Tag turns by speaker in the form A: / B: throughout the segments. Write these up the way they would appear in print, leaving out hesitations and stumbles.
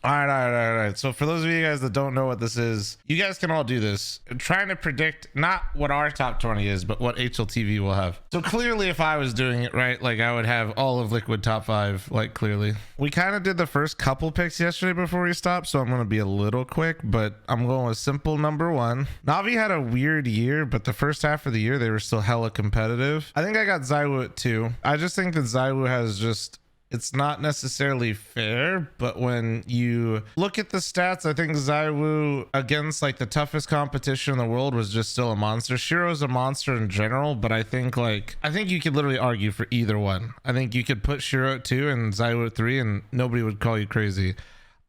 A: All right. So for those of you guys that don't know what this is, you guys can all do this. I'm trying to predict not what our top 20 is, but what HLTV will have. So clearly, if I was doing it right, like I would have all of Liquid top 5, like clearly. We kind of did the first couple picks yesterday before we stopped, so I'm going to be a little quick, but I'm going with simple number 1. Navi had a weird year, but the first half of the year, they were still hella competitive. I think I got ZywOo at 2. I just think that ZywOo has just... It's not necessarily fair, but when you look at the stats, I think ZywOo against like the toughest competition in the world was just still a monster. Shiro's a monster in general, but I think you could literally argue for either one. I think you could put Shiro at 2 and ZywOo at 3 and nobody would call you crazy.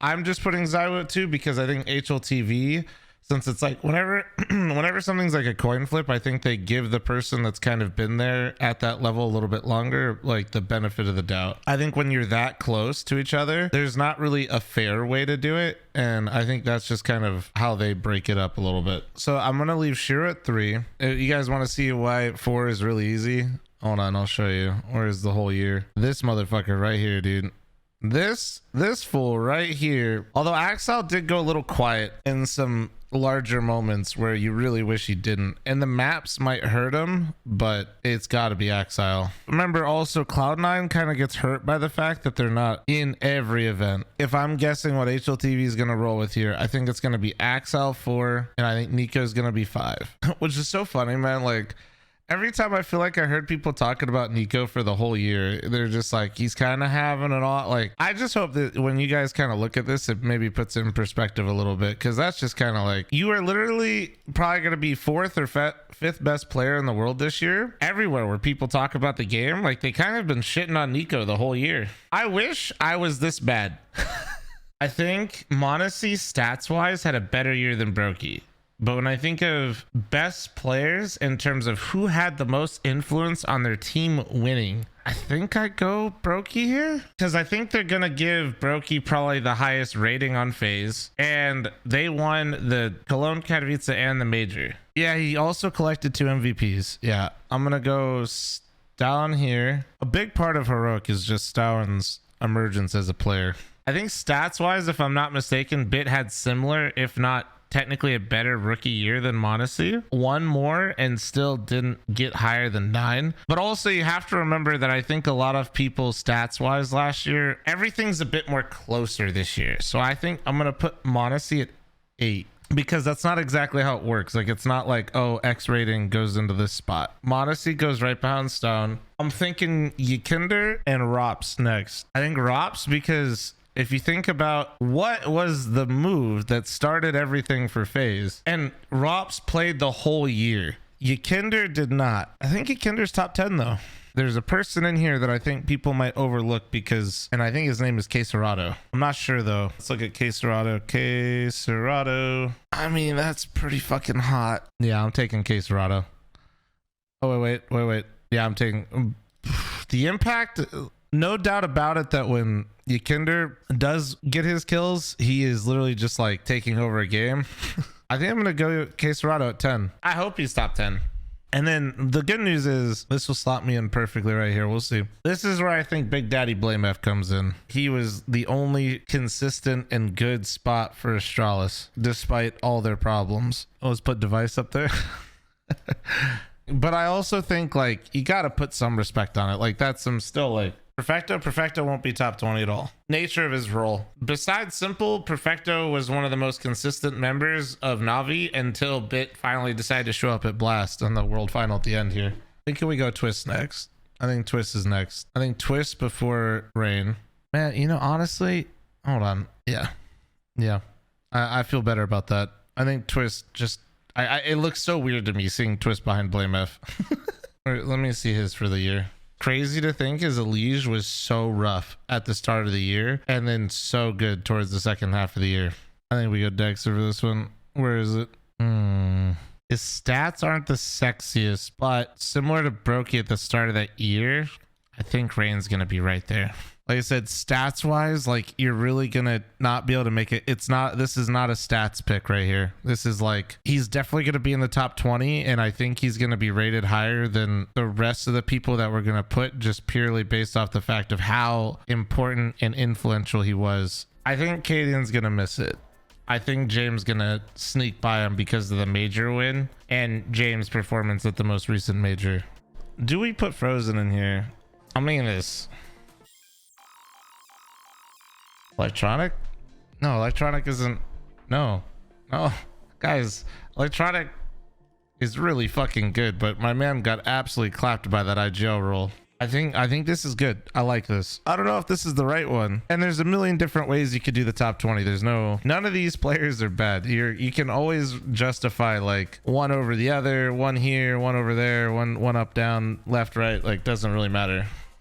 A: I'm just putting ZywOo at 2 because I think HLTV, since it's like whenever something's like a coin flip, I think they give the person that's kind of been there at that level a little bit longer, like the benefit of the doubt. I think when you're that close to each other, there's not really a fair way to do it. And I think that's just kind of how they break it up a little bit. So I'm going to leave Shiro at 3. You guys want to see why 4 is really easy? Hold on, I'll show you. Where is the whole year? This motherfucker right here, dude. This fool right here. Although Axel did go a little quiet in some larger moments where you really wish he didn't, and the maps might hurt him, but it's got to be Axel. Remember also Cloud9 kind of gets hurt by the fact that they're not in every event. If I'm guessing what HLTV is going to roll with here, I think it's going to be Axel 4 and I think Nico is going to be 5. Which is so funny, man. Like every time I feel like I heard people talking about Nico for the whole year, they're just like, he's kind of having it all. Like, I just hope that when you guys kind of look at this, it maybe puts it in perspective a little bit. Cause that's just kind of like, you are literally probably going to be 4th or 5th best player in the world this year. Everywhere where people talk about the game, like they kind of been shitting on Nico the whole year. I wish I was this bad. I think m0NESY stats wise had a better year than Brokey. But when I think of best players in terms of who had the most influence on their team winning, I think I go Brokey here, because I think they're going to give Brokey probably the highest rating on FaZe, and they won the Cologne, Katowice, and the Major. Yeah, he also collected 2 MVPs. Yeah, I'm going to go Stalin here. A big part of Heroic is just Stalin's emergence as a player. I think stats wise, if I'm not mistaken, Bit had similar, if not technically a better rookie year than m0NESY. 1 more and still didn't get higher than 9. But also you have to remember that I think a lot of people stats wise last year, everything's a bit more closer this year. So I think I'm going to put m0NESY at 8. Because that's not exactly how it works. Like, it's not like, oh, X rating goes into this spot. m0NESY goes right behind Stone. I'm thinking Ykinder and Rops next. I think Rops because if you think about what was the move that started everything for FaZe, and Rops played the whole year. Ykinder did not. I think Ykinder's top 10 though. There's a person in here that I think people might overlook because, and I think his name is Queserado. I'm not sure though. Let's look at Queserado. Queserado. I mean, that's pretty fucking hot. Yeah, I'm taking Queserado. Oh, wait. Yeah, I'm taking the impact. No doubt about it that when Ykinder does get his kills, he is literally just like taking over a game. I think I'm going to go Queserado at 10. I hope he's top 10. And then the good news is this will slot me in perfectly right here. We'll see. This is where I think Big Daddy BlameF comes in. He was the only consistent and good spot for Astralis, despite all their problems. Oh, let's put Device up there. But I also think like you got to put some respect on it. Like that's some still like Perfecto won't be top 20 at all. Nature of his role. Besides Simple, Perfecto was one of the most consistent members of Navi until Bit finally decided to show up at Blast on the world final at the end here. I think we go Twist next. I think Twist is next. I think Twist before Rain. Man, you know, honestly, hold on. Yeah. I feel better about that. I think Twist just, it looks so weird to me seeing Twist behind BlameF. Let me see his for the year. Crazy to think is Elige was so rough at the start of the year and then so good towards the second half of the year. I think we go Dexter for this one. Where is it? His stats aren't the sexiest, but similar to Brokey at the start of that year, I think Rain's going to be right there. Like I said, stats wise, like you're really gonna not be able to make it. This is not a stats pick right here. This is like, he's definitely gonna be in the top 20, and I think he's gonna be rated higher than the rest of the people that we're gonna put, just purely based off the fact of how important and influential he was I think Cadian's gonna miss it. I think James gonna sneak by him because of the major win and James' performance at the most recent major. Do we put Frozen in here? I mean this. Electronic? No, Electronic isn't. No. Guys, Electronic is really fucking good, but my man got absolutely clapped by that IGL roll. I think this is good. I like this. I don't know if this is the right one. And there's a million different ways you could do the top 20. None of these players are bad. You can always justify like one over the other, one here, one over there, one up, down, left, right. Like doesn't really matter.